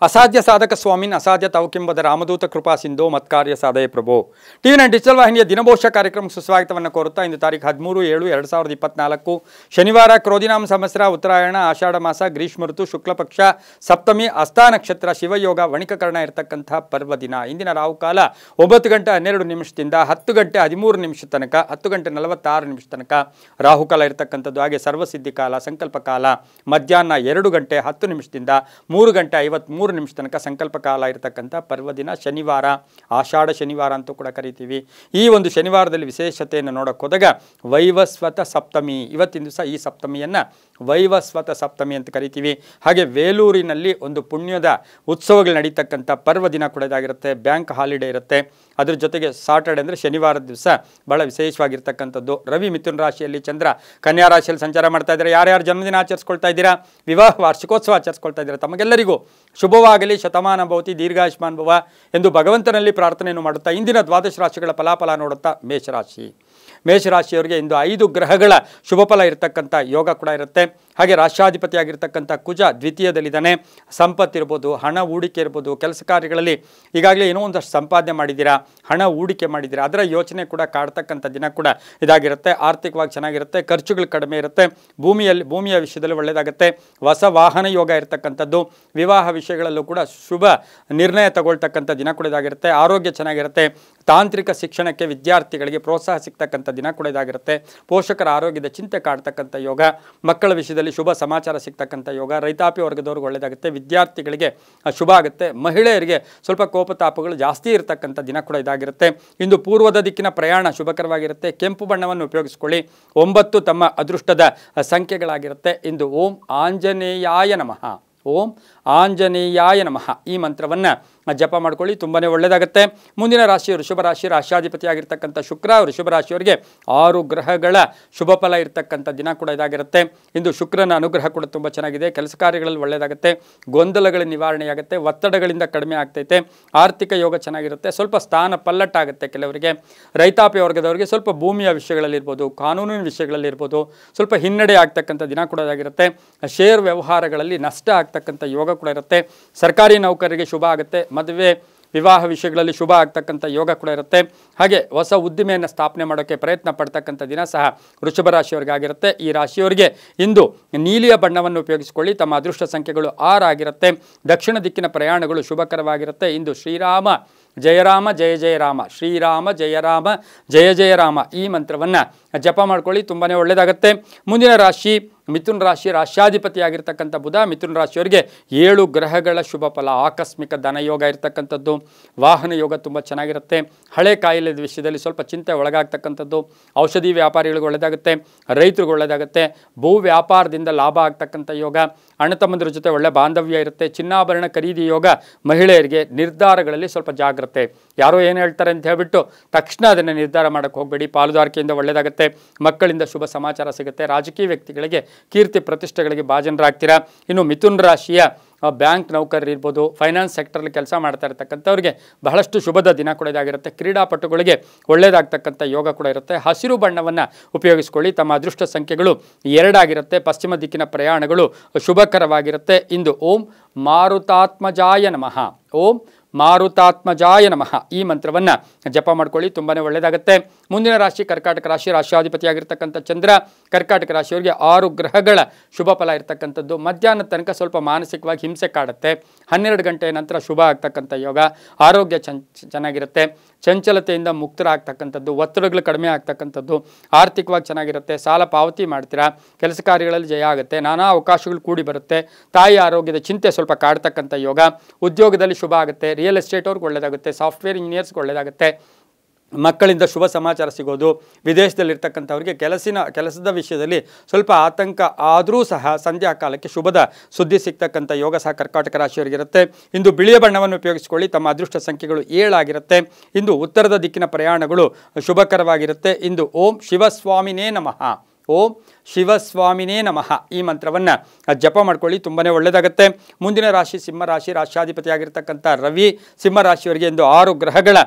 ಅಸಾಧ್ಯ ಸಾಧಕ ಸ್ವಾಮಿನ್ ಅಸಾಧ್ಯ ತವಕೆಂಬುದ ರಾಮದೂತ ಕೃಪಾ ಸಿಂಧೋ ಮತ್ಕಾರ್ಯ ಸಾಧಯ ಪ್ರಭೋ ಟಿವಿ9 ಡಿಜಿಟಲ್ ವಾಹಿನಿಯ ದಿನಭೋಷ ಕಾರ್ಯಕ್ರಮಕ್ಕೆ ಸುಸ್ವಾಗತವನ್ನು ಕೋರುತ್ತಾ ಇಂದು ತಾರೀಕು 13/7/2024 ಶನಿವಾರ ಕ್ರೋಧಿನಾಮ ಸಂವತ್ಸರ ಉತ್ತರಾಯಣ ಆಷಾಢ ಮಾಸ ಗ್ರೀಷ್ಮ ಋತು ಶುಕ್ಲ ಪಕ್ಷ ಸಪ್ತಮಿ ಹಸ್ತ ನಕ್ಷತ್ರ ಶಿವಯೋಗ ವಣಿಕಕರ್ಣ ಇರತಕ್ಕಂಥ ಪರ್ವ ದಿನ. ಇಂದಿನ ರಾಹುಕಾಲ 9:12 10 ಗಂಟೆ 13 ತನಕ 10:46 ತನಕ ರಾಹುಕಾಲ ಇರತಕ್ಕಂಥದ್ದು. ಹಾಗೆ ಸರ್ವಸಿದ್ಧಿ ಕಾಲ ಸಂಕಲ್ಪ ಕಾಲ ಮಧ್ಯಾಹ್ನ 2 ಗಂಟೆ 10 3:53 ತನಕ ಸಂಕಲ್ಪ ಕಾಲ ಇರತಕ್ಕಂಥ ಪರ್ವದಿನ ಶನಿವಾರ, ಆಷಾಢ ಶನಿವಾರ ಅಂತೂ ಕೂಡ ಕರಿತೀವಿ. ಈ ಒಂದು ಶನಿವಾರದಲ್ಲಿ ವಿಶೇಷತೆಯನ್ನು ನೋಡೋಕೆ ಹೋದಾಗ ವೈವಸ್ವತ ಸಪ್ತಮಿ, ಇವತ್ತಿನ ದಿವಸ ಈ ಸಪ್ತಮಿಯನ್ನು ವೈವಸ್ವತ ಸಪ್ತಮಿ ಅಂತ ಕರಿತೀವಿ. ಹಾಗೆ ವೇಲೂರಿನಲ್ಲಿ ಒಂದು ಪುಣ್ಯದ ಉತ್ಸವಗಳು ನಡೀತಕ್ಕಂಥ ಪರ್ವದಿನ ಕೂಡ ಇದಾಗಿರುತ್ತೆ. ಬ್ಯಾಂಕ್ ಹಾಲಿಡೇ ಇರುತ್ತೆ. ಅದ್ರ ಜೊತೆಗೆ ಸಾಟರ್ಡೆ ಅಂದರೆ ಶನಿವಾರದ ದಿವಸ ಬಹಳ ವಿಶೇಷವಾಗಿರ್ತಕ್ಕಂಥದ್ದು. ರವಿ ಮಿಥುನ ರಾಶಿಯಲ್ಲಿ, ಚಂದ್ರ ಕನ್ಯಾ ರಾಶಿಯಲ್ಲಿ ಸಂಚಾರ ಮಾಡ್ತಾ ಇದ್ದಾರೆ. ಯಾರ್ಯಾರು ಜನ್ಮದಿನ ಆಚರಿಸ್ಕೊಳ್ತಾ ಇದ್ದೀರಾ, ವಿವಾಹ ವಾರ್ಷಿಕೋತ್ಸವ ಆಚರಿಸ್ಕೊಳ್ತಾ ಇದ್ದೀರಾ, ತಮಗೆಲ್ಲರಿಗೂ ಶುಭವಾಗಲಿ, ಶತಮಾನ ಭವತಿ, ದೀರ್ಘಾಯುಷ್ಮಾನ್ ಭವ ಎಂದು ಭಗವಂತನಲ್ಲಿ ಪ್ರಾರ್ಥನೆಯನ್ನು ಮಾಡುತ್ತಾ ಇಂದಿನ ದ್ವಾದಶ ರಾಶಿಗಳ ಫಲಾಫಲ ನೋಡುತ್ತಾ ಮೇಷರಾಶಿಯವರಿಗೆ ಇಂದು 5 ಗ್ರಹಗಳ ಶುಭಫಲ ಇರತಕ್ಕಂಥ ಯೋಗ ಕೂಡ ಇರುತ್ತೆ. ಹಾಗೆ ರಾಷ್ಟ್ರಾಧಿಪತಿಯಾಗಿರ್ತಕ್ಕಂಥ ಕುಜ ದ್ವಿತೀಯದಲ್ಲಿದ್ದಾನೆ. ಸಂಪತ್ತಿರ್ಬೋದು, ಹಣ ಹೂಡಿಕೆ ಇರ್ಬೋದು, ಕೆಲಸ ಕಾರ್ಯಗಳಲ್ಲಿ ಈಗಾಗಲೇ ಏನೋ ಒಂದಷ್ಟು ಸಂಪಾದನೆ ಮಾಡಿದ್ದೀರಾ, ಹಣ ಹೂಡಿಕೆ ಮಾಡಿದ್ದೀರಾ, ಅದರ ಯೋಚನೆ ಕೂಡ ಕಾಡ್ತಕ್ಕಂಥ ದಿನ ಕೂಡ ಇದಾಗಿರುತ್ತೆ. ಆರ್ಥಿಕವಾಗಿ ಚೆನ್ನಾಗಿರುತ್ತೆ, ಖರ್ಚುಗಳು ಕಡಿಮೆ ಇರುತ್ತೆ, ಭೂಮಿಯ ವಿಷಯದಲ್ಲಿ ಒಳ್ಳೆಯದಾಗುತ್ತೆ. ಹೊಸ ವಾಹನ ಯೋಗ ಇರತಕ್ಕಂಥದ್ದು, ವಿವಾಹ ವಿಷಯಗಳಲ್ಲೂ ಕೂಡ ಶುಭ ನಿರ್ಣಯ ತಗೊಳ್ತಕ್ಕಂಥ ದಿನ ಕೂಡ ಇದಾಗಿರುತ್ತೆ. ಆರೋಗ್ಯ ಚೆನ್ನಾಗಿರುತ್ತೆ. ತಾಂತ್ರಿಕ ಶಿಕ್ಷಣಕ್ಕೆ ವಿದ್ಯಾರ್ಥಿಗಳಿಗೆ ಪ್ರೋತ್ಸಾಹ ಸಿಗ್ತಕ್ಕಂಥ ದಿನ ಕೂಡ ಇದಾಗಿರುತ್ತೆ. ಪೋಷಕರ ಆರೋಗ್ಯದ ಚಿಂತೆ ಕಾಡ್ತಕ್ಕಂಥ ಯೋಗ, ಮಕ್ಕಳ ವಿಷಯದಲ್ಲಿ ಶುಭ ಸಮಾಚಾರ ಸಿಗ್ತಕ್ಕಂಥ ಯೋಗ, ರೈತಾಪಿ ವರ್ಗದವ್ರಿಗೆ ಒಳ್ಳೆಯದಾಗುತ್ತೆ, ವಿದ್ಯಾರ್ಥಿಗಳಿಗೆ ಶುಭ ಆಗುತ್ತೆ. ಮಹಿಳೆಯರಿಗೆ ಸ್ವಲ್ಪ ಕೋಪತಾಪಗಳು ಜಾಸ್ತಿ ಇರತಕ್ಕಂಥ ದಿನ ಕೂಡ ಇದಾಗಿರುತ್ತೆ. ಇಂದು ಪೂರ್ವದ ದಿಕ್ಕಿನ ಪ್ರಯಾಣ ಶುಭಕರವಾಗಿರುತ್ತೆ. ಕೆಂಪು ಬಣ್ಣವನ್ನು ಉಪಯೋಗಿಸಿಕೊಳ್ಳಿ. 9 ತಮ್ಮ ಅದೃಷ್ಟದ ಸಂಖ್ಯೆಗಳಾಗಿರುತ್ತೆ. ಇಂದು ಓಂ ಆಂಜನೇಯಾಯ ನಮಃ, ಓಂ ಆಂಜನೇಯಾಯ ನಮಃ ಈ ಮಂತ್ರವನ್ನು ಜಪ ಮಾಡ್ಕೊಳ್ಳಿ, ತುಂಬಾ ಒಳ್ಳೆಯದಾಗುತ್ತೆ. ಮುಂದಿನ ರಾಶಿ ವೃಷಭ ರಾಶಿ, ರಾಷ್ಟ್ರಾಧಿಪತಿಯಾಗಿರ್ತಕ್ಕಂಥ ಶುಕ್ರ. ವೃಷಭ ರಾಶಿಯವರಿಗೆ 6 ಗ್ರಹಗಳ ಶುಭ ಫಲ ಇರತಕ್ಕಂಥ ದಿನ ಕೂಡ ಇದಾಗಿರುತ್ತೆ. ಇಂದು ಶುಕ್ರನ ಅನುಗ್ರಹ ಕೂಡ ತುಂಬ ಚೆನ್ನಾಗಿದೆ. ಕೆಲಸ ಕಾರ್ಯಗಳಲ್ಲಿ ಒಳ್ಳೆಯದಾಗುತ್ತೆ. ಗೊಂದಲಗಳ ನಿವಾರಣೆಯಾಗುತ್ತೆ. ಒತ್ತಡಗಳಿಂದ ಕಡಿಮೆ ಆಗ್ತೈತೆ. ಆರ್ಥಿಕ ಯೋಗ ಚೆನ್ನಾಗಿರುತ್ತೆ. ಸ್ವಲ್ಪ ಸ್ಥಾನ ಪಲ್ಲಟ್ಟಾಗುತ್ತೆ ಕೆಲವರಿಗೆ. ರೈತಾಪಿ ವರ್ಗದವರಿಗೆ ಸ್ವಲ್ಪ ಭೂಮಿಯ ವಿಷಯಗಳಲ್ಲಿರ್ಬೋದು, ಕಾನೂನಿನ ವಿಷಯಗಳಲ್ಲಿರ್ಬೋದು ಸ್ವಲ್ಪ ಹಿನ್ನಡೆ ಆಗ್ತಕ್ಕಂಥ ದಿನ ಕೂಡ ಇದಾಗಿರುತ್ತೆ. ಶೇರ್ ವ್ಯವಹಾರಗಳಲ್ಲಿ ನಷ್ಟ ಆಗ್ತಕ್ಕಂಥ ಯೋಗ ಕೂಡ ಇರುತ್ತೆ. ಸರ್ಕಾರಿ ನೌಕರರಿಗೆ ಶುಭ ಆಗುತ್ತೆ. ಮದುವೆ ವಿವಾಹ ವಿಷಯಗಳಲ್ಲಿ ಶುಭ ಆಗ್ತಕ್ಕಂಥ ಯೋಗ ಕೂಡ ಇರುತ್ತೆ. ಹಾಗೆ ಹೊಸ ಉದ್ದಿಮೆಯನ್ನು ಸ್ಥಾಪನೆ ಮಾಡೋಕ್ಕೆ ಪ್ರಯತ್ನ ಪಡ್ತಕ್ಕಂಥ ದಿನ ಸಹ ವೃಷಭ ರಾಶಿಯವರಿಗಾಗಿರುತ್ತೆ. ಈ ರಾಶಿಯವರಿಗೆ ಇಂದು ನೀಲಿಯ ಬಣ್ಣವನ್ನು ಉಪಯೋಗಿಸಿಕೊಳ್ಳಿ. ತಮ್ಮ ಅದೃಷ್ಟ ಸಂಖ್ಯೆಗಳು 6 ಆಗಿರುತ್ತೆ. ದಕ್ಷಿಣ ದಿಕ್ಕಿನ ಪ್ರಯಾಣಗಳು ಶುಭಕರವಾಗಿರುತ್ತೆ. ಇಂದು ಶ್ರೀರಾಮ ಜಯ ರಾಮ ಜಯ ಜಯ ರಾಮ, ಶ್ರೀರಾಮ ಜಯ ರಾಮ ಜಯ ಜಯ ರಾಮ ಈ ಮಂತ್ರವನ್ನು ಜಪ ಮಾಡ್ಕೊಳ್ಳಿ, ತುಂಬಾ ಒಳ್ಳೆಯದಾಗುತ್ತೆ. ಮುಂದಿನ ರಾಶಿ ಮಿಥುನ ರಾಶಿ, ರಾಷ್ಟ್ರಾಧಿಪತಿಯಾಗಿರ್ತಕ್ಕಂಥ ಬುಧ. ಮಿಥುನ ರಾಶಿಯವರಿಗೆ 7 ಗ್ರಹಗಳ ಶುಭ ಫಲ. ಆಕಸ್ಮಿಕ ಧನಯೋಗ ಇರತಕ್ಕಂಥದ್ದು, ವಾಹನ ಯೋಗ ತುಂಬ ಚೆನ್ನಾಗಿರುತ್ತೆ. ಹಳೆ ಕಾಯಿಲೆ ವಿಷಯದಲ್ಲಿ ಸ್ವಲ್ಪ ಚಿಂತೆ ಒಳಗಾಗ್ತಕ್ಕಂಥದ್ದು. ಔಷಧಿ ವ್ಯಾಪಾರಿಗಳಿಗೆ ಒಳ್ಳೆಯದಾಗುತ್ತೆ, ರೈತರಿಗೆ ಒಳ್ಳೆಯದಾಗುತ್ತೆ. ಭೂ ವ್ಯಾಪಾರದಿಂದ ಲಾಭ ಆಗ್ತಕ್ಕಂಥ ಯೋಗ. ಅಣ್ಣತಮ್ಮಂದಿರ ಜೊತೆ ಒಳ್ಳೆ ಬಾಂಧವ್ಯ ಇರುತ್ತೆ. ಚಿನ್ನಾಭರಣ ಖರೀದಿ ಯೋಗ. ಮಹಿಳೆಯರಿಗೆ ನಿರ್ಧಾರಗಳಲ್ಲಿ ಸ್ವಲ್ಪ ಜಾಗ್ರತೆ. ಯಾರೋ ಏನು ಹೇಳ್ತಾರೆ ಅಂತ ಹೇಳ್ಬಿಟ್ಟು ತಕ್ಷಣ ಅದನ್ನು ನಿರ್ಧಾರ ಮಾಡೋಕ್ಕೆ ಹೋಗಬೇಡಿ. ಪಾಲುದಾರಿಕೆಯಿಂದ ಒಳ್ಳೆಯದಾಗುತ್ತೆ. ಮಕ್ಕಳಿಂದ ಶುಭ ಸಮಾಚಾರ ಸಿಗುತ್ತೆ. ರಾಜಕೀಯ ವ್ಯಕ್ತಿಗಳಿಗೆ ಕೀರ್ತಿ ಪ್ರತಿಷ್ಠೆಗಳಿಗೆ ಭಾಜನರಾಗ್ತೀರಾ. ಇನ್ನು ಮಿಥುನ ರಾಶಿಯ ಬ್ಯಾಂಕ್ ನೌಕರರು ಇರ್ಬೋದು, ಫೈನಾನ್ಸ್ ಸೆಕ್ಟರ್ಲಿ ಕೆಲಸ ಮಾಡ್ತಾ ಇರತಕ್ಕಂಥವ್ರಿಗೆ ಬಹಳಷ್ಟು ಶುಭದ ದಿನ ಕೂಡ ಇದಾಗಿರುತ್ತೆ. ಕ್ರೀಡಾಪಟುಗಳಿಗೆ ಒಳ್ಳೆಯದಾಗ್ತಕ್ಕಂಥ ಯೋಗ ಕೂಡ ಇರುತ್ತೆ. ಹಸಿರು ಬಣ್ಣವನ್ನು ಉಪಯೋಗಿಸ್ಕೊಳ್ಳಿ. ತಮ್ಮ ಅದೃಷ್ಟ ಸಂಖ್ಯೆಗಳು 2 ಆಗಿರುತ್ತೆ. ಪಶ್ಚಿಮ ದಿಕ್ಕಿನ ಪ್ರಯಾಣಗಳು ಶುಭಕರವಾಗಿರುತ್ತೆ. ಇಂದು ಓಂ ಮಾರುತಾತ್ಮಜಾಯ ನಮಃ, ಓಂ ಮಾರುತಾತ್ಮಜಾಯ ನಮಃ ಈ ಮಂತ್ರವನ್ನು ಜಪ ಮಾಡ್ಕೊಳ್ಳಿ, ತುಂಬಾ ಒಳ್ಳೆಯದಾಗುತ್ತೆ. ಮುಂದಿನ ರಾಶಿ ಕರ್ಕಾಟಕ ರಾಶಿ, ರಾಷ್ಟ್ರಾಧಿಪತಿಯಾಗಿರ್ತಕ್ಕಂಥ ಚಂದ್ರ. ಕರ್ಕಾಟಕ ರಾಶಿಯವರಿಗೆ 6 ಗ್ರಹಗಳ ಶುಭ ಫಲ ಇರತಕ್ಕಂಥದ್ದು. ಮಧ್ಯಾಹ್ನದ ತನಕ ಸ್ವಲ್ಪ ಮಾನಸಿಕವಾಗಿ ಹಿಂಸೆ ಕಾಡುತ್ತೆ. 12 ಗಂಟೆಯ ನಂತರ ಶುಭ ಆಗ್ತಕ್ಕಂಥ ಯೋಗ. ಆರೋಗ್ಯ ಚೆನ್ನಾಗಿರುತ್ತೆ. ಚಂಚಲತೆಯಿಂದ ಮುಕ್ತರಾಗ್ತಕ್ಕಂಥದ್ದು, ಒತ್ತಡಗಳು ಕಡಿಮೆ ಆಗ್ತಕ್ಕಂಥದ್ದು. ಆರ್ಥಿಕವಾಗಿ ಚೆನ್ನಾಗಿರುತ್ತೆ. ಸಾಲ ಪಾವತಿ ಮಾಡ್ತೀರಾ. ಕೆಲಸ ಕಾರ್ಯಗಳಲ್ಲಿ ಜಯ ಆಗುತ್ತೆ. ನಾನಾ ಅವಕಾಶಗಳು ಕೂಡಿ ಬರುತ್ತೆ. ತಾಯಿ ಆರೋಗ್ಯದ ಚಿಂತೆ ಸ್ವಲ್ಪ ಕಾಡ್ತಕ್ಕಂಥ ಯೋಗ. ಉದ್ಯೋಗದಲ್ಲಿ ಶುಭ ಆಗುತ್ತೆ. ರಿಯಲ್ ಎಸ್ಟೇಟ್ ಅವ್ರಿಗೆ ಒಳ್ಳೆಯದಾಗುತ್ತೆ. ಸಾಫ್ಟ್ವೇರ್ ಇಂಜಿನಿಯರ್ಸ್ಗೆ ಒಳ್ಳೆಯದಾಗುತ್ತೆ. ಮಕ್ಕಳಿಂದ ಶುಭ ಸಮಾಚಾರ ಸಿಗೋದು. ವಿದೇಶದಲ್ಲಿರ್ತಕ್ಕಂಥವ್ರಿಗೆ ಕೆಲಸದ ವಿಷಯದಲ್ಲಿ ಸ್ವಲ್ಪ ಆತಂಕ ಆದರೂ ಸಹ ಸಂಧ್ಯಾ ಕಾಲಕ್ಕೆ ಶುಭದ ಸುದ್ದಿ ಸಿಗ್ತಕ್ಕಂಥ ಯೋಗ ಸಹ ಕರ್ಕಾಟಕ ರಾಶಿಯವರಿಗಿರುತ್ತೆ. ಇಂದು ಬಿಳಿಯ ಬಣ್ಣವನ್ನು ಉಪಯೋಗಿಸಿಕೊಳ್ಳಿ. ತಮ್ಮ ಅದೃಷ್ಟ ಸಂಖ್ಯೆಗಳು 7 ಆಗಿರುತ್ತೆ. ಇಂದು ಉತ್ತರದ ದಿಕ್ಕಿನ ಪ್ರಯಾಣಗಳು ಶುಭಕರವಾಗಿರುತ್ತೆ. ಇಂದು ಓಂ ಶಿವಸ್ವಾಮಿನೇ ನಮಃ, ಓಂ ಶಿವಸ್ವಾಮಿನೇ ನಮಃ ಈ ಮಂತ್ರವನ್ನು ಜಪ ಮಾಡ್ಕೊಳ್ಳಿ, ತುಂಬಾ ಒಳ್ಳೆಯದಾಗುತ್ತೆ. ಮುಂದಿನ ರಾಶಿ ಸಿಂಹರಾಶಿ, ರಾಷ್ಟ್ರಾಧಿಪತಿಯಾಗಿರ್ತಕ್ಕಂಥ ರವಿ. ಸಿಂಹರಾಶಿಯವರಿಗೆ ಇಂದು 6 ಗ್ರಹಗಳ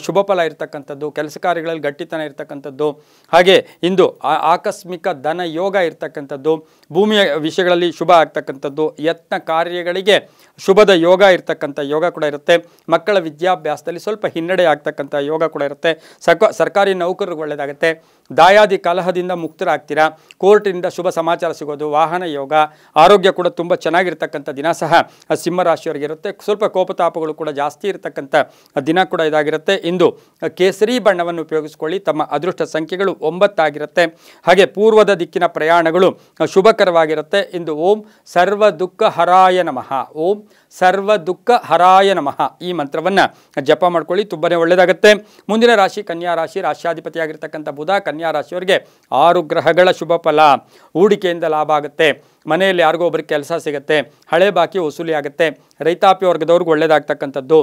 ಶುಭ ಫಲ ಇರತಕ್ಕಂಥದ್ದು, ಕೆಲಸ ಕಾರ್ಯಗಳಲ್ಲಿ ಗಟ್ಟಿತನ ಇರತಕ್ಕಂಥದ್ದು, ಹಾಗೆ ಇಂದು ಆಕಸ್ಮಿಕ ಧನ ಯೋಗ ಇರತಕ್ಕಂಥದ್ದು, ಭೂಮಿಯ ವಿಷಯಗಳಲ್ಲಿ ಶುಭ ಆಗ್ತಕ್ಕಂಥದ್ದು, ಯತ್ನ ಕಾರ್ಯಗಳಿಗೆ ಶುಭದ ಯೋಗ ಇರ್ತಕ್ಕಂಥ ಯೋಗ ಕೂಡ ಇರುತ್ತೆ. ಮಕ್ಕಳ ವಿದ್ಯಾಭ್ಯಾಸದಲ್ಲಿ ಸ್ವಲ್ಪ ಹಿನ್ನಡೆ ಆಗ್ತಕ್ಕಂಥ ಯೋಗ ಕೂಡ ಇರುತ್ತೆ. ಸರ್ಕಾರಿ ನೌಕರರಿಗೆ ಒಳ್ಳೆಯದಾಗುತ್ತೆ. ದಾಯಾದಿ ಕಲಹದಿಂದ ಮುಕ್ತರಾಗ್ತೀರಾ. ಕೋರ್ಟಿನಿಂದ ಶುಭ ಸಮಾಚಾರ ಸಿಗೋದು, ವಾಹನ ಯೋಗ, ಆರೋಗ್ಯ ಕೂಡ ತುಂಬ ಚೆನ್ನಾಗಿರ್ತಕ್ಕಂಥ ದಿನ ಸಹ ಸಿಂಹರಾಶಿಯವರಿಗೆ ಇರುತ್ತೆ. ಸ್ವಲ್ಪ ಕೋಪತಾಪಗಳು ಕೂಡ ಜಾಸ್ತಿ ಇರತಕ್ಕಂಥ ದಿನ ಕೂಡ ಇದಾಗಿರುತ್ತೆ. ಇಂದು ಕೇಸರಿ ಬಣ್ಣವನ್ನು ಉಪಯೋಗಿಸ್ಕೊಳ್ಳಿ. ತಮ್ಮ ಅದೃಷ್ಟ ಸಂಖ್ಯೆಗಳು 9 ಆಗಿರುತ್ತೆ. ಹಾಗೆ ಪೂರ್ವದ ದಿಕ್ಕಿನ ಪ್ರಯಾಣಗಳು ಶುಭಕರವಾಗಿರುತ್ತೆ. ಇಂದು ಓಂ ಸರ್ವ ದುಃಖ ಹರಾಯ ನಮಃ, ಓಂ ಸರ್ವ ದುಃಖ ಹರಾಯ ನಮಃ ಈ ಮಂತ್ರವನ್ನು ಜಪ ಮಾಡ್ಕೊಳ್ಳಿ, ತುಂಬಾ ಒಳ್ಳೆಯದಾಗುತ್ತೆ. ಮುಂದಿನ ರಾಶಿ ಕನ್ಯಾ ರಾಶಿ, ರಾಷ್ಟ್ರಾಧಿಪತಿಯಾಗಿರ್ತಕ್ಕಂಥ ಬುಧ. ಕನ್ಯಾ ರಾಶಿಯವರಿಗೆ 6 ಗ್ರಹಗಳ ಶುಭ ಫಲ. ಹೂಡಿಕೆಯಿಂದ ಲಾಭ ಆಗುತ್ತೆ, ಮನೆಯಲ್ಲಿ ಯಾರಿಗೋ ಒಬ್ಬರಿಗೆ ಕೆಲಸ ಸಿಗುತ್ತೆ, ಹಳೆ ಬಾಕಿ ವಸೂಲಿ ಆಗುತ್ತೆ, ರೈತಾಪಿ ವರ್ಗದವ್ರಿಗೆ ಒಳ್ಳೆಯದಾಗ್ತಕ್ಕಂಥದ್ದು,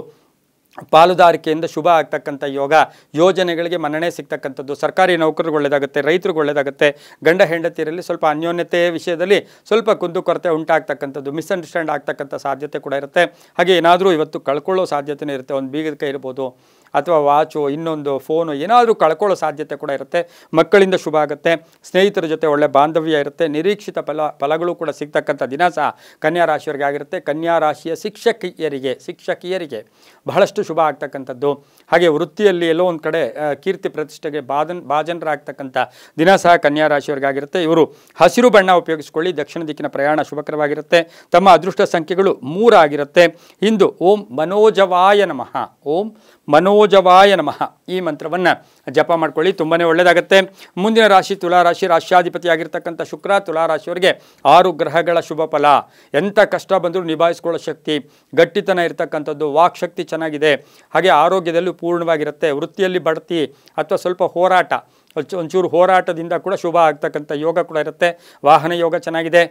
ಪಾಲುದಾರಿಕೆಯಿಂದ ಶುಭ ಆಗ್ತಕ್ಕಂಥ ಯೋಗ, ಯೋಜನೆಗಳಿಗೆ ಮನ್ನಣೆ ಸಿಗ್ತಕ್ಕಂಥದ್ದು, ಸರ್ಕಾರಿ ನೌಕರರಿಗೆ ಒಳ್ಳೆಯದಾಗುತ್ತೆ, ರೈತರಿಗೆ ಒಳ್ಳೆಯದಾಗುತ್ತೆ. ಗಂಡ ಹೆಂಡತಿಯರಲ್ಲಿ ಸ್ವಲ್ಪ ಅನ್ಯೋನ್ಯತೆ ವಿಷಯದಲ್ಲಿ ಸ್ವಲ್ಪ ಕುಂದುಕೊರತೆ ಉಂಟಾಗ್ತಕ್ಕಂಥದ್ದು, ಮಿಸ್ಅಂಡರ್ಸ್ಟ್ಯಾಂಡ್ ಆಗ್ತಕ್ಕಂಥ ಸಾಧ್ಯತೆ ಕೂಡ ಇರುತ್ತೆ. ಹಾಗೆ ಏನಾದರೂ ಇವತ್ತು ಕಳ್ಕೊಳ್ಳೋ ಸಾಧ್ಯತೆಯೇ ಇರುತ್ತೆ. ಒಂದು ಬೀಗದ ಕೈ ಇರ್ಬೋದು, ಅಥವಾ ವಾಚು, ಇನ್ನೊಂದು ಫೋನು, ಏನಾದರೂ ಕಳ್ಕೊಳ್ಳೋ ಸಾಧ್ಯತೆ ಕೂಡ ಇರುತ್ತೆ. ಮಕ್ಕಳಿಂದ ಶುಭ ಆಗುತ್ತೆ, ಸ್ನೇಹಿತರ ಜೊತೆ ಒಳ್ಳೆ ಬಾಂಧವ್ಯ ಇರುತ್ತೆ, ನಿರೀಕ್ಷಿತ ಫಲಗಳು ಕೂಡ ಸಿಗ್ತಕ್ಕಂಥ ದಿನ ಸಹ ಕನ್ಯಾ ರಾಶಿಯವರಿಗೆ ಆಗಿರುತ್ತೆ. ಕನ್ಯಾ ರಾಶಿಯ ಶಿಕ್ಷಕಿಯರಿಗೆ ಬಹಳಷ್ಟು ಶುಭ ಆಗ್ತಕ್ಕಂಥದ್ದು. ಹಾಗೆ ವೃತ್ತಿಯಲ್ಲಿ ಎಲ್ಲೋ ಒಂದು ಕಡೆ ಕೀರ್ತಿ ಪ್ರತಿಷ್ಠೆಗೆ ಭಾಜನರಾಗ್ತಕ್ಕಂಥ ದಿನ ಸಹ ಕನ್ಯಾ ರಾಶಿಯವರಿಗಾಗಿರುತ್ತೆ. ಇವರು ಹಸಿರು ಬಣ್ಣ ಉಪಯೋಗಿಸಿಕೊಳ್ಳಿ. ದಕ್ಷಿಣ ದಿಕ್ಕಿನ ಪ್ರಯಾಣ ಶುಭಕರವಾಗಿರುತ್ತೆ. ತಮ್ಮ ಅದೃಷ್ಟ ಸಂಖ್ಯೆಗಳು 3 ಆಗಿರುತ್ತೆ. ಇಂದು ಓಂ ಮನೋಜವಾಯ ನಮಃ, ಓಂ ಮನೋಜವಾಯ ನಮಃ ಈ ಮಂತ್ರವನ್ನು ಜಪ ಮಾಡ್ಕೊಳ್ಳಿ, ತುಂಬಾ ಒಳ್ಳೆಯದಾಗುತ್ತೆ. ಮುಂದಿನ ರಾಶಿ ತುಲಾರಾಶಿ, ರಾಷ್ಟ್ರಾಧಿಪತಿಯಾಗಿರ್ತಕ್ಕಂಥ ಶುಕ್ರ. ತುಲಾರಾಶಿಯವರಿಗೆ 6 ಗ್ರಹಗಳ ಶುಭ ಫಲ. ಎಂಥ ಕಷ್ಟ ಬಂದರೂ ನಿಭಾಯಿಸ್ಕೊಳ್ಳೋ ಶಕ್ತಿ, ಗಟ್ಟಿತನ ಇರತಕ್ಕಂಥದ್ದು, ವಾಕ್ಶಕ್ತಿ ಚೆನ್ನಾಗಿದೆ. ಹಾಗೆ ಆರೋಗ್ಯದಲ್ಲೂ ಪೂರ್ಣವಾಗಿರುತ್ತೆ. ವೃತ್ತಿಯಲ್ಲಿ ಬಡ್ತಿ ಅಥವಾ ಸ್ವಲ್ಪ ಹೋರಾಟ, ಒಂಚೂರು ಹೋರಾಟದಿಂದ ಕೂಡ ಶುಭ ಆಗ್ತಕ್ಕಂಥ ಯೋಗ ಕೂಡ ಇರುತ್ತೆ. ವಾಹನ ಯೋಗ ಚೆನ್ನಾಗಿದೆ.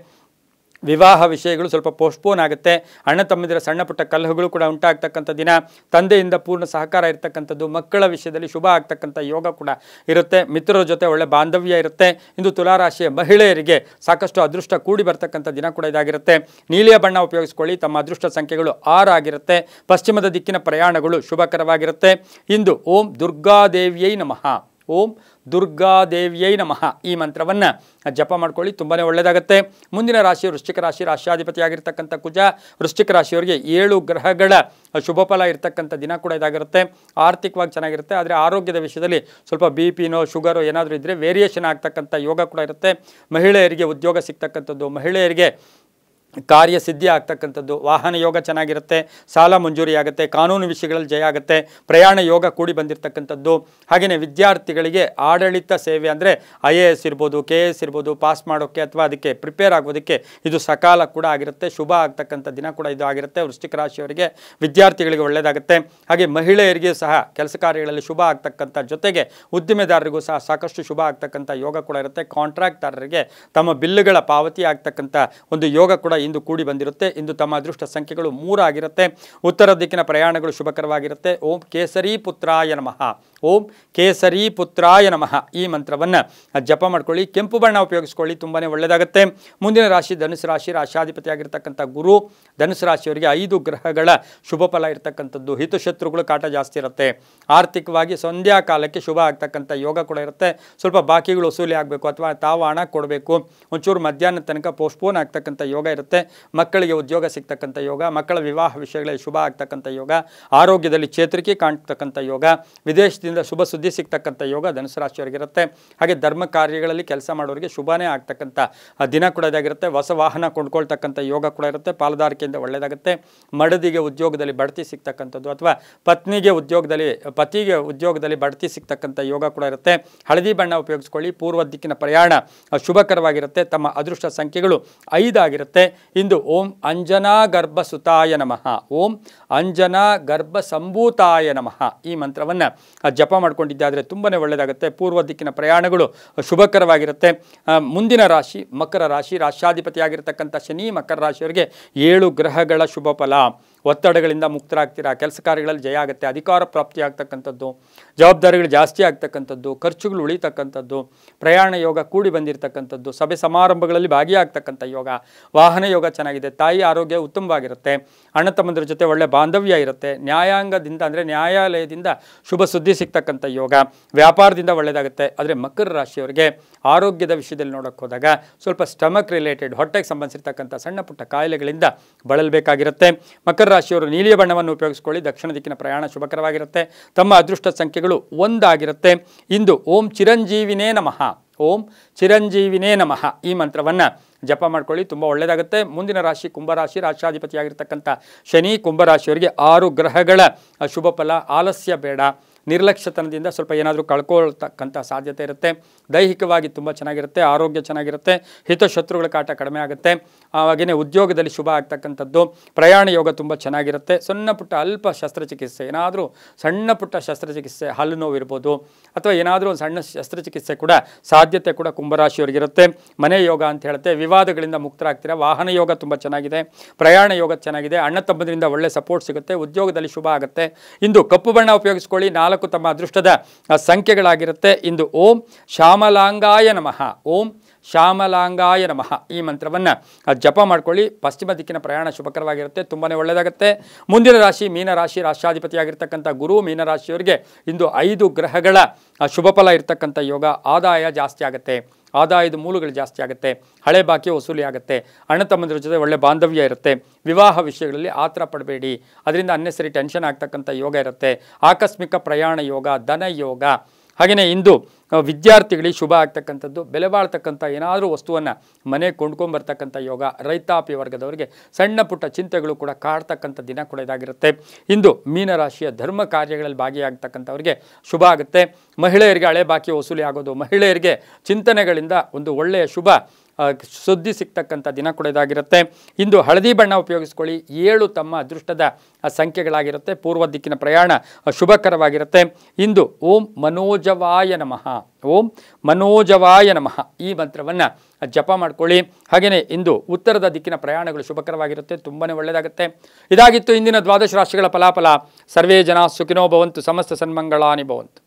ವಿವಾಹ ವಿಷಯಗಳು ಸ್ವಲ್ಪ ಪೋಸ್ಟ್ಪೋನ್ ಆಗುತ್ತೆ. ಅಣ್ಣ ತಮ್ಮಿದರ ಸಣ್ಣ ಪುಟ್ಟ ಕಲಹಗಳು ಕೂಡ ಉಂಟಾಗ್ತಕ್ಕಂಥ ದಿನ. ತಂದೆಯಿಂದ ಪೂರ್ಣ ಸಹಕಾರ ಇರತಕ್ಕಂಥದ್ದು, ಮಕ್ಕಳ ವಿಷಯದಲ್ಲಿ ಶುಭ ಆಗ್ತಕ್ಕಂಥ ಯೋಗ ಕೂಡ ಇರುತ್ತೆ. ಮಿತ್ರರ ಜೊತೆ ಒಳ್ಳೆ ಬಾಂಧವ್ಯ ಇರುತ್ತೆ. ಇಂದು ತುಲಾರಾಶಿಯ ಮಹಿಳೆಯರಿಗೆ ಸಾಕಷ್ಟು ಅದೃಷ್ಟ ಕೂಡಿ ಬರ್ತಕ್ಕಂಥ ದಿನ ಕೂಡ ಇದಾಗಿರುತ್ತೆ. ನೀಲಿಯ ಬಣ್ಣ ಉಪಯೋಗಿಸ್ಕೊಳ್ಳಿ. ತಮ್ಮ ಅದೃಷ್ಟ ಸಂಖ್ಯೆಗಳು 6 ಆಗಿರುತ್ತೆ. ಪಶ್ಚಿಮದ ದಿಕ್ಕಿನ ಪ್ರಯಾಣಗಳು ಶುಭಕರವಾಗಿರುತ್ತೆ. ಇಂದು ಓಂ ದುರ್ಗಾದೇವಿಯೈ ನಮಃ, ಓಂ ದುರ್ಗಾದೇವಿಯೈ ನಮಃ ಈ ಮಂತ್ರವನ್ನು ಜಪ ಮಾಡ್ಕೊಳ್ಳಿ, ತುಂಬಾ ಒಳ್ಳೆಯದಾಗುತ್ತೆ. ಮುಂದಿನ ರಾಶಿ ವೃಶ್ಚಿಕ ರಾಶಿ, ರಾಷ್ಟ್ರಾಧಿಪತಿಯಾಗಿರ್ತಕ್ಕಂಥ ಕುಜ. ವೃಶ್ಚಿಕ ರಾಶಿಯವರಿಗೆ 7 ಗ್ರಹಗಳ ಶುಭ ಫಲ ಇರ್ತಕ್ಕಂಥ ದಿನ ಕೂಡ ಇದಾಗಿರುತ್ತೆ. ಆರ್ಥಿಕವಾಗಿ ಚೆನ್ನಾಗಿರುತ್ತೆ. ಆದರೆ ಆರೋಗ್ಯದ ವಿಷಯದಲ್ಲಿ ಸ್ವಲ್ಪ BP-ನೋ ಶುಗರೋ ಏನಾದರೂ ಇದ್ದರೆ ವೇರಿಯೇಷನ್ ಆಗ್ತಕ್ಕಂಥ ಯೋಗ ಕೂಡ ಇರುತ್ತೆ. ಮಹಿಳೆಯರಿಗೆ ಉದ್ಯೋಗ ಸಿಗ್ತಕ್ಕಂಥದ್ದು, ಮಹಿಳೆಯರಿಗೆ ಕಾರ್ಯಸಿದ್ಧಿ ಆಗ್ತಕ್ಕಂಥದ್ದು, ವಾಹನ ಯೋಗ ಚೆನ್ನಾಗಿರುತ್ತೆ. ಸಾಲ ಮಂಜೂರಿ ಆಗುತ್ತೆ. ಕಾನೂನು ವಿಷಯಗಳಲ್ಲಿ ಜಯ ಆಗುತ್ತೆ. ಪ್ರಯಾಣ ಯೋಗ ಕೂಡಿ ಬಂದಿರತಕ್ಕಂಥದ್ದು. ಹಾಗೆಯೇ ವಿದ್ಯಾರ್ಥಿಗಳಿಗೆ ಆಡಳಿತ ಸೇವೆ ಅಂದರೆ IAS ಇರ್ಬೋದು, KS ಇರ್ಬೋದು, ಪಾಸ್ ಮಾಡೋಕ್ಕೆ ಅಥವಾ ಅದಕ್ಕೆ ಪ್ರಿಪೇರ್ ಆಗೋದಕ್ಕೆ ಇದು ಸಕಾಲ ಕೂಡ ಆಗಿರುತ್ತೆ. ಶುಭ ಆಗ್ತಕ್ಕಂಥ ದಿನ ಕೂಡ ಇದು ಆಗಿರುತ್ತೆ. ವೃಶ್ಚಿಕ ರಾಶಿಯವರಿಗೆ ವಿದ್ಯಾರ್ಥಿಗಳಿಗೆ ಒಳ್ಳೆಯದಾಗುತ್ತೆ. ಹಾಗೆ ಮಹಿಳೆಯರಿಗೆ ಸಹ ಕೆಲಸ ಕಾರ್ಯಗಳಲ್ಲಿ ಶುಭ ಆಗ್ತಕ್ಕಂಥ ಜೊತೆಗೆ ಉದ್ದಿಮೆದಾರರಿಗೂ ಸಹ ಸಾಕಷ್ಟು ಶುಭ ಆಗ್ತಕ್ಕಂಥ ಯೋಗ ಕೂಡ ಇರುತ್ತೆ. ಕಾಂಟ್ರಾಕ್ಟ್ದಾರರಿಗೆ ತಮ್ಮ ಬಿಲ್లుಗಳ ಪಾವತಿ ಆಗ್ತಕ್ಕಂಥ ಒಂದು ಯೋಗ ಕೂಡ ಇಂದು ಕೂಡಿ ಬಂದಿರುತ್ತೆ. ಇಂದು ತಮ್ಮ ಅದೃಷ್ಟ ಸಂಖ್ಯೆಗಳು 3 ಆಗಿರುತ್ತೆ. ಉತ್ತರ ದಿಕ್ಕಿನ ಪ್ರಯಾಣಗಳು ಶುಭಕರವಾಗಿರುತ್ತೆ. ಓಂ ಕೇಸರಿ ಪುತ್ರಾಯ ನಮಃ, ಓಂ ಕೇಸರಿ ಪುತ್ರಾಯ ನಮಃ ಈ ಮಂತ್ರವನ್ನು ಜಪ ಮಾಡ್ಕೊಳ್ಳಿ, ಕೆಂಪು ಬಣ್ಣ ಉಪಯೋಗಿಸ್ಕೊಳ್ಳಿ, ತುಂಬಾ ಒಳ್ಳೆಯದಾಗುತ್ತೆ. ಮುಂದಿನ ರಾಶಿ ಧನುಸು ರಾಶಿ, ರಾಷ್ಟ್ರಾಧಿಪತಿಯಾಗಿರ್ತಕ್ಕಂಥ ಗುರು. ಧನುಸು ರಾಶಿಯವರಿಗೆ 5 ಗ್ರಹಗಳ ಶುಭ ಫಲ ಇರತಕ್ಕಂಥದ್ದು. ಹಿತಶತ್ರುಗಳು ಕಾಟ ಜಾಸ್ತಿ ಇರುತ್ತೆ. ಆರ್ಥಿಕವಾಗಿ ಸಂಧ್ಯಾ ಕಾಲಕ್ಕೆ ಶುಭ ಆಗ್ತಕ್ಕಂಥ ಯೋಗ ಕೂಡ ಇರುತ್ತೆ. ಸ್ವಲ್ಪ ಬಾಕಿಗಳು ವಸೂಲಿ ಆಗಬೇಕು ಅಥವಾ ತಾವು ಹಣ ಕೊಡಬೇಕು, ಒಂಚೂರು ಮಧ್ಯಾಹ್ನ ತನಕ ಪೋಸ್ಟ್ಪೋನ್ ಆಗ್ತಕ್ಕಂಥ ಯೋಗ ಇರುತ್ತೆ. ಮಕ್ಕಳಿಗೆ ಉದ್ಯೋಗ ಸಿಗ್ತಕ್ಕಂಥ ಯೋಗ, ಮಕ್ಕಳ ವಿವಾಹ ವಿಷಯಗಳಲ್ಲಿ ಶುಭ ಆಗ್ತಕ್ಕಂಥ ಯೋಗ, ಆರೋಗ್ಯದಲ್ಲಿ ಚೇತರಿಕೆ ಕಾಣ್ತಕ್ಕಂಥ ಯೋಗ, ವಿದೇಶದಿಂದ ಶುಭ ಸುದ್ದಿ ಸಿಗ್ತಕ್ಕಂಥ ಯೋಗ ಧನುಸು ರಾಶಿಯವರಿಗಿರುತ್ತೆ. ಹಾಗೆ ಧರ್ಮ ಕಾರ್ಯಗಳಲ್ಲಿ ಕೆಲಸ ಮಾಡೋರಿಗೆ ಶುಭನೇ ಆಗ್ತಕ್ಕಂಥ ದಿನ ಕೂಡ ಇದಾಗಿರುತ್ತೆ. ಹೊಸ ವಾಹನ ಕೊಂಡ್ಕೊಳ್ತಕ್ಕಂಥ ಯೋಗ ಕೂಡ ಇರುತ್ತೆ. ಪಾಲುದಾರಿಕೆಯಿಂದ ಒಳ್ಳೆಯದಾಗುತ್ತೆ. ಮಡದಿಗೆ ಉದ್ಯೋಗದಲ್ಲಿ ಬಡ್ತಿ ಸಿಗ್ತಕ್ಕಂಥದ್ದು ಅಥವಾ ಪತಿಗೆ ಉದ್ಯೋಗದಲ್ಲಿ ಬಡ್ತಿ ಸಿಗ್ತಕ್ಕಂಥ ಯೋಗ ಕೂಡ ಇರುತ್ತೆ. ಹಳದಿ ಬಣ್ಣ ಉಪಯೋಗಿಸ್ಕೊಳ್ಳಿ. ಪೂರ್ವ ದಿಕ್ಕಿನ ಪ್ರಯಾಣ ಶುಭಕರವಾಗಿರುತ್ತೆ. ತಮ್ಮ ಅದೃಷ್ಟ ಸಂಖ್ಯೆಗಳು 5 ಆಗಿರುತ್ತೆ. ಇಂದು ಓಂ ಅಂಜನಾ ಗರ್ಭ ಸುತಾಯ ನಮಃ, ಓಂ ಅಂಜನಾ ಗರ್ಭ ಸಂಭೂತಾಯ ನಮಃ ಈ ಮಂತ್ರವನ್ನು ಜಪ ಮಾಡ್ಕೊಂಡಿದ್ದಾದರೆ ತುಂಬಾ ಒಳ್ಳೆಯದಾಗುತ್ತೆ. ಪೂರ್ವ ದಿಕ್ಕಿನ ಪ್ರಯಾಣಗಳು ಶುಭಕರವಾಗಿರುತ್ತೆ. ಮುಂದಿನ ರಾಶಿ ಮಕರ ರಾಶಿ, ರಾಷ್ಟ್ರಾಧಿಪತಿಯಾಗಿರ್ತಕ್ಕಂಥ ಶನಿ. ಮಕರ ರಾಶಿಯವರಿಗೆ 7 ಗ್ರಹಗಳ ಶುಭ ಫಲ. ಒತ್ತಡಗಳಿಂದ ಮುಕ್ತರಾಗ್ತೀರಾ, ಕೆಲಸ ಕಾರ್ಯಗಳಲ್ಲಿ ಜಯ ಆಗುತ್ತೆ, ಅಧಿಕಾರ ಪ್ರಾಪ್ತಿ ಆಗ್ತಕ್ಕಂಥದ್ದು, ಜವಾಬ್ದಾರಿಗಳು ಜಾಸ್ತಿ ಆಗ್ತಕ್ಕಂಥದ್ದು, ಖರ್ಚುಗಳು ಉಳಿತಕ್ಕಂಥದ್ದು, ಪ್ರಯಾಣ ಯೋಗ ಕೂಡಿ ಬಂದಿರತಕ್ಕಂಥದ್ದು, ಸಭೆ ಸಮಾರಂಭಗಳಲ್ಲಿ ಭಾಗಿಯಾಗ್ತಕ್ಕಂಥ ಯೋಗ, ವಾಹನ ಯೋಗ ಚೆನ್ನಾಗಿದೆ, ತಾಯಿ ಆರೋಗ್ಯ ಉತ್ತಮವಾಗಿರುತ್ತೆ, ಅಣ್ಣ ತಮ್ಮಂದಿರ ಜೊತೆ ಒಳ್ಳೆ ಬಾಂಧವ್ಯ ಇರುತ್ತೆ, ನ್ಯಾಯಾಂಗದಿಂದ ಅಂದರೆ ನ್ಯಾಯಾಲಯದಿಂದ ಶುಭ ಸುದ್ದಿ ಸಿಗ್ತಕ್ಕಂಥ ಯೋಗ, ವ್ಯಾಪಾರದಿಂದ ಒಳ್ಳೆಯದಾಗುತ್ತೆ. ಆದರೆ ಮಕರ ರಾಶಿಯವರಿಗೆ ಆರೋಗ್ಯದ ವಿಷಯದಲ್ಲಿ ನೋಡೋಕ್ಕೆ ಹೋದಾಗ ಸ್ವಲ್ಪ ಸ್ಟಮಕ್ ರಿಲೇಟೆಡ್ ಹೊಟ್ಟೆಗೆ ಸಂಬಂಧಿಸಿರ್ತಕ್ಕಂಥ ಸಣ್ಣ ಪುಟ್ಟ ಕಾಯಿಲೆಗಳಿಂದ ಬಳಲಬೇಕಾಗಿರುತ್ತೆ. ಮಕರ ರಾಶಿಯವರು ನೀಲಿಯ ಬಣ್ಣವನ್ನು ಉಪಯೋಗಿಸಿಕೊಳ್ಳಿ. ದಕ್ಷಿಣ ದಿಕ್ಕಿನ ಪ್ರಯಾಣ ಶುಭಕರವಾಗಿರುತ್ತೆ. ತಮ್ಮ ಅದೃಷ್ಟ ಸಂಖ್ಯೆಗಳು 1 ಆಗಿರುತ್ತೆ. ಇಂದು ಓಂ ಚಿರಂಜೀವಿನೇ ನಮಃ, ಓಂ ಚಿರಂಜೀವಿನೇ ನಮಃ ಈ ಮಂತ್ರವನ್ನು ಜಪ ಮಾಡ್ಕೊಳ್ಳಿ, ತುಂಬ ಒಳ್ಳೆಯದಾಗುತ್ತೆ. ಮುಂದಿನ ರಾಶಿ ಕುಂಭರಾಶಿ, ರಾಶಾಧಿಪತಿಯಾಗಿರ್ತಕ್ಕಂಥ ಶನಿ. ಕುಂಭರಾಶಿಯವರಿಗೆ 6 ಗ್ರಹಗಳ ಶುಭ ಫಲ. ಆಲಸ್ಯ ಬೇಡ, ನಿರ್ಲಕ್ಷ್ಯತನದಿಂದ ಸ್ವಲ್ಪ ಏನಾದರೂ ಕಳ್ಕೊಳ್ತಕ್ಕಂಥ ಸಾಧ್ಯತೆ ಇರುತ್ತೆ. ದೈಹಿಕವಾಗಿ ತುಂಬ ಚೆನ್ನಾಗಿರುತ್ತೆ, ಆರೋಗ್ಯ ಚೆನ್ನಾಗಿರುತ್ತೆ, ಹಿತಶತ್ರುಗಳ ಕಾಟ ಕಡಿಮೆ ಆಗುತ್ತೆ. ಹಾಗೆಯೇ ಉದ್ಯೋಗದಲ್ಲಿ ಶುಭ ಆಗ್ತಕ್ಕಂಥದ್ದು, ಪ್ರಯಾಣ ಯೋಗ ತುಂಬ ಚೆನ್ನಾಗಿರುತ್ತೆ. ಸಣ್ಣ ಪುಟ್ಟ ಅಲ್ಪ ಶಸ್ತ್ರಚಿಕಿತ್ಸೆ, ಏನಾದರೂ ಸಣ್ಣ ಪುಟ್ಟ ಶಸ್ತ್ರಚಿಕಿತ್ಸೆ, ಹಲ್ಲು ನೋವು ಇರ್ಬೋದು ಅಥವಾ ಏನಾದರೂ ಒಂದು ಸಣ್ಣ ಶಸ್ತ್ರಚಿಕಿತ್ಸೆ ಕೂಡ ಸಾಧ್ಯತೆ ಕೂಡ ಕುಂಭರಾಶಿಯವರಿಗಿರುತ್ತೆ. ಮನೆ ಯೋಗ ಅಂತ ಹೇಳುತ್ತೆ, ವಿವಾದಗಳಿಂದ ಮುಕ್ತರಾಗ್ತೀರಾ. ವಾಹನ ಯೋಗ ತುಂಬ ಚೆನ್ನಾಗಿದೆ, ಪ್ರಯಾಣ ಯೋಗ ಚೆನ್ನಾಗಿದೆ, ಅಣ್ಣ ತಮ್ಮಂದಿರಿಂದ ಒಳ್ಳೆ ಸಪೋರ್ಟ್ ಸಿಗುತ್ತೆ, ಉದ್ಯೋಗದಲ್ಲಿ ಶುಭ ಆಗುತ್ತೆ. ಇಂದು ಕಪ್ಪು ಬಣ್ಣ ಉಪಯೋಗಿಸ್ಕೊಳ್ಳಿ. 4 ತಮ್ಮ ಅದೃಷ್ಟದ ಸಂಖ್ಯೆಗಳಾಗಿರುತ್ತೆ. ಇಂದು ಓಂ ಶ್ಯಾಮಲಾಂಗಾಯ ನಮಃ, ಓಂ ಶ್ಯಾಮಲಾಂಗಾಯ ನಮಃ ಈ ಮಂತ್ರವನ್ನು ಜಪ ಮಾಡ್ಕೊಳ್ಳಿ. ಪಶ್ಚಿಮ ದಿಕ್ಕಿನ ಪ್ರಯಾಣ ಶುಭಕರವಾಗಿರುತ್ತೆ, ತುಂಬಾ ಒಳ್ಳೆಯದಾಗುತ್ತೆ. ಮುಂದಿನ ರಾಶಿ ಮೀನರಾಶಿ, ರಾಷ್ಟ್ರಾಧಿಪತಿಯಾಗಿರ್ತಕ್ಕಂಥ ಗುರು. ಮೀನರಾಶಿಯವರಿಗೆ ಇಂದು 5 ಗ್ರಹಗಳ ಶುಭ ಫಲ ಇರತಕ್ಕಂಥ ಯೋಗ. ಆದಾಯ ಜಾಸ್ತಿ ಆಗುತ್ತೆ, ಆದಾಯದ ಮೂಲಗಳು ಜಾಸ್ತಿ ಆಗುತ್ತೆ, ಹಳೆ ಬಾಕಿ ವಸೂಲಿ ಆಗುತ್ತೆ, ಅಣ್ಣ ತಮ್ಮಂದಿರ ಜೊತೆ ಒಳ್ಳೆ ಬಾಂಧವ್ಯ ಇರುತ್ತೆ. ವಿವಾಹ ವಿಷಯಗಳಲ್ಲಿ ಆತರ ಪಡಬೇಡಿ, ಅದರಿಂದ ಅನ್ನೆಸರಿ ಟೆನ್ಷನ್ ಆಗ್ತಕ್ಕಂಥ ಯೋಗ ಇರುತ್ತೆ. ಆಕಸ್ಮಿಕ ಪ್ರಯಾಣ ಯೋಗ, ಧನ ಯೋಗ. ಹಾಗೆಯೇ ಇಂದು ವಿದ್ಯಾರ್ಥಿಗಳಿಗೆ ಶುಭ ಆಗ್ತಕ್ಕಂಥದ್ದು, ಬೆಲೆ ಬಾಳ್ತಕ್ಕಂಥ ಏನಾದರೂ ವಸ್ತುವನ್ನು ಮನೆಗೆ ಕೊಂಡ್ಕೊಂಬರ್ತಕ್ಕಂಥ ಯೋಗ. ರೈತಾಪಿ ವರ್ಗದವರಿಗೆ ಸಣ್ಣ ಪುಟ್ಟ ಚಿಂತೆಗಳು ಕೂಡ ಕಾಡ್ತಕ್ಕಂಥ ದಿನ ಕೂಡ ಇದಾಗಿರುತ್ತೆ. ಇಂದು ಮೀನರಾಶಿಯ ಧರ್ಮ ಕಾರ್ಯಗಳಲ್ಲಿ ಭಾಗಿಯಾಗ್ತಕ್ಕಂಥವ್ರಿಗೆ ಶುಭ ಆಗುತ್ತೆ. ಮಹಿಳೆಯರಿಗೆ ಹಳೆ ಬಾಕಿ ವಸೂಲಿ ಆಗೋದು, ಮಹಿಳೆಯರಿಗೆ ಚಿಂತನೆಗಳಿಂದ ಒಂದು ಒಳ್ಳೆಯ ಶುಭ ಸುದ್ದಿ ಸಿಗ್ತಕ್ಕಂಥ ದಿನ ಕೂಡ ಇದಾಗಿರುತ್ತೆ. ಇಂದು ಹಳದಿ ಬಣ್ಣ ಉಪಯೋಗಿಸ್ಕೊಳ್ಳಿ. 7 ತಮ್ಮ ಅದೃಷ್ಟದ ಸಂಖ್ಯೆಗಳಾಗಿರುತ್ತೆ. ಪೂರ್ವ ದಿಕ್ಕಿನ ಪ್ರಯಾಣ ಶುಭಕರವಾಗಿರುತ್ತೆ. ಇಂದು ಓಂ ಮನೋಜವಾಯ ನಮಃ, ಓಂ ಮನೋಜವಾಯ ನಮಃ ಈ ಮಂತ್ರವನ್ನು ಜಪ ಮಾಡ್ಕೊಳ್ಳಿ. ಹಾಗೆಯೇ ಇಂದು ಉತ್ತರದ ದಿಕ್ಕಿನ ಪ್ರಯಾಣಗಳು ಶುಭಕರವಾಗಿರುತ್ತೆ, ತುಂಬಾ ಒಳ್ಳೆಯದಾಗುತ್ತೆ. ಇದಾಗಿತ್ತು ಇಂದಿನ ದ್ವಾದಶ ರಾಶಿಗಳ ಫಲಾಫಲ. ಸರ್ವೇ ಜನ ಸುಖಿನೋ ಭವಂತು, ಸಮಸ್ತ ಸನ್ಮಂಗಳಾನಿ ಭವಂತು.